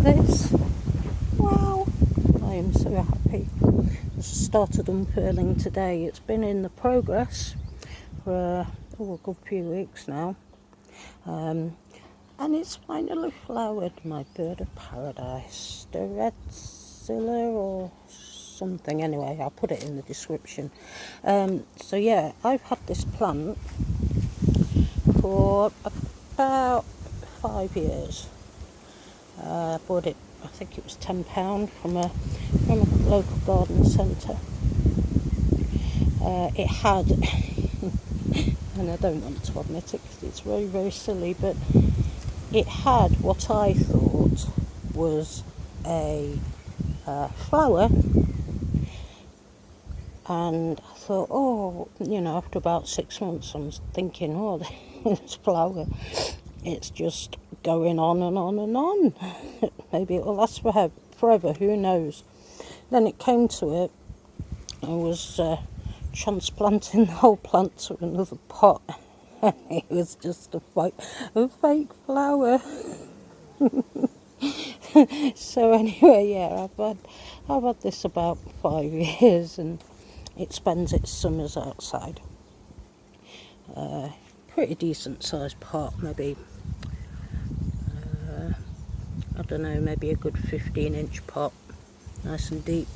this. Wow, I am so happy. I started unfurling today. It's been in the progress for a good few weeks now. And it's finally flowered, my bird of paradise. The red Zilla or something. Anyway, I'll put it in the description. So yeah, I've had this plant for about 5 years. I bought it, I think it was £10 from a local garden centre. It had, and I don't want to admit it because it's very, very silly, but it had what I thought was a flower, and I thought, oh, after about 6 months, I was thinking, oh, this flower, it's just going on and on and on. Maybe it will last forever, who knows. Then it came to it, I was transplanting the whole plant to another pot. It was just a fake flower. So anyway, yeah, I've had this about 5 years, and it spends its summers outside. Pretty decent sized pot, maybe. I don't know, maybe a good 15-inch pot, nice and deep.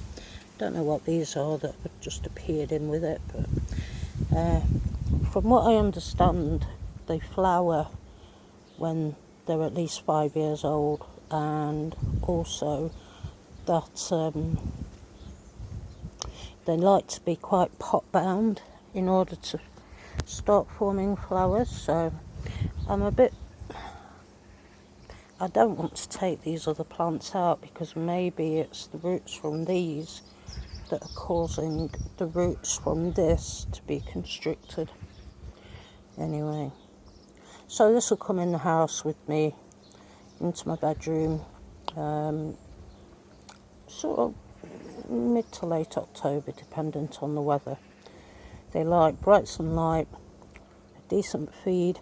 Don't know what these are that have just appeared in with it, but from what I understand, they flower when they're at least 5 years old, and also that they like to be quite pot bound in order to start forming flowers. So I don't want to take these other plants out, because maybe it's the roots from these that are causing the roots from this to be constricted. Anyway, so this will come in the house with me into my bedroom, sort of mid to late October, dependent on the weather. They like bright sunlight, a decent feed,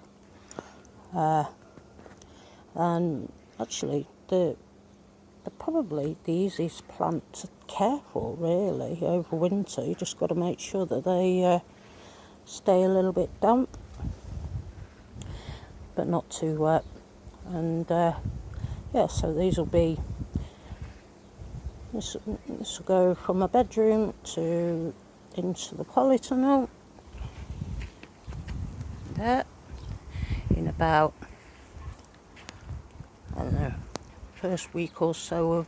and actually they're probably the easiest plant to care for, really, over winter. You just got to make sure that they stay a little bit damp, but not too wet. And yeah, so this will go from my bedroom into the polytunnel there in about, I don't know, first week or so of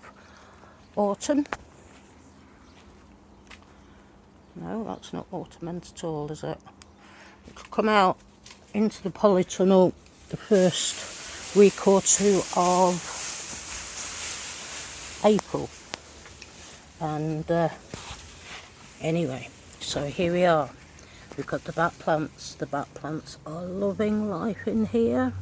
autumn. No, that's not autumn at all, is it? It'll come out into the polytunnel the first week or two of April. And anyway, so here we are. We've got the bat plants. The bat plants are loving life in here.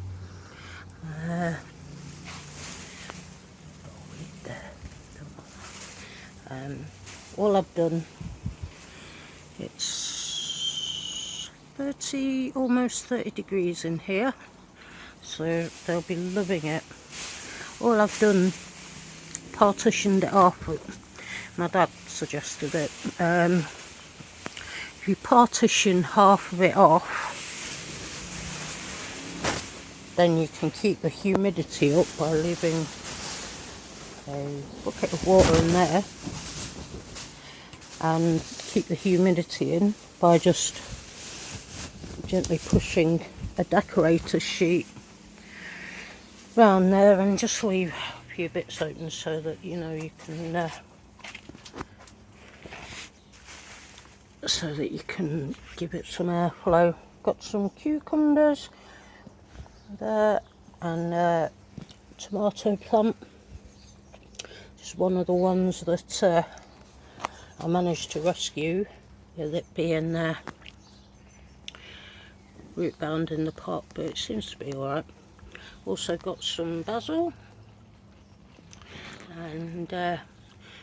All I've done, it's almost 30 degrees in here, so they'll be loving it. All I've done, partitioned it off. My dad suggested it. If you partition half of it off, then you can keep the humidity up by leaving a bucket of water in there, and keep the humidity in by just gently pushing a decorator sheet round there, and just leave a few bits open so that you can give it some airflow. Got some cucumbers there, and tomato plant, just one of the ones that I managed to rescue, with it being root bound in the pot, but it seems to be alright. Also got some basil, and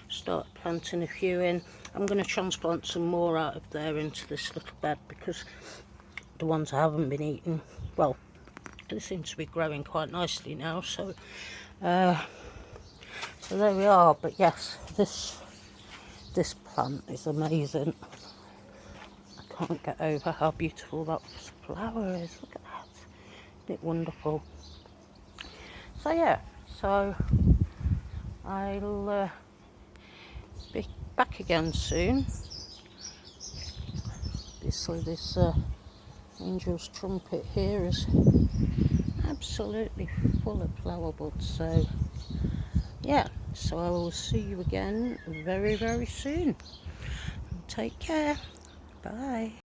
start planting a few in. I'm going to transplant some more out of there into this little bed, because the ones I haven't been eating, well, they seem to be growing quite nicely now, so So there we are. But yes, this plant is amazing. I can't get over how beautiful that flower is. Look at that. Isn't it wonderful? So yeah, so I'll be back again soon. Obviously this angel's trumpet here is absolutely full of flower buds, so yeah, so I will see you again very, very soon. Take care. Bye.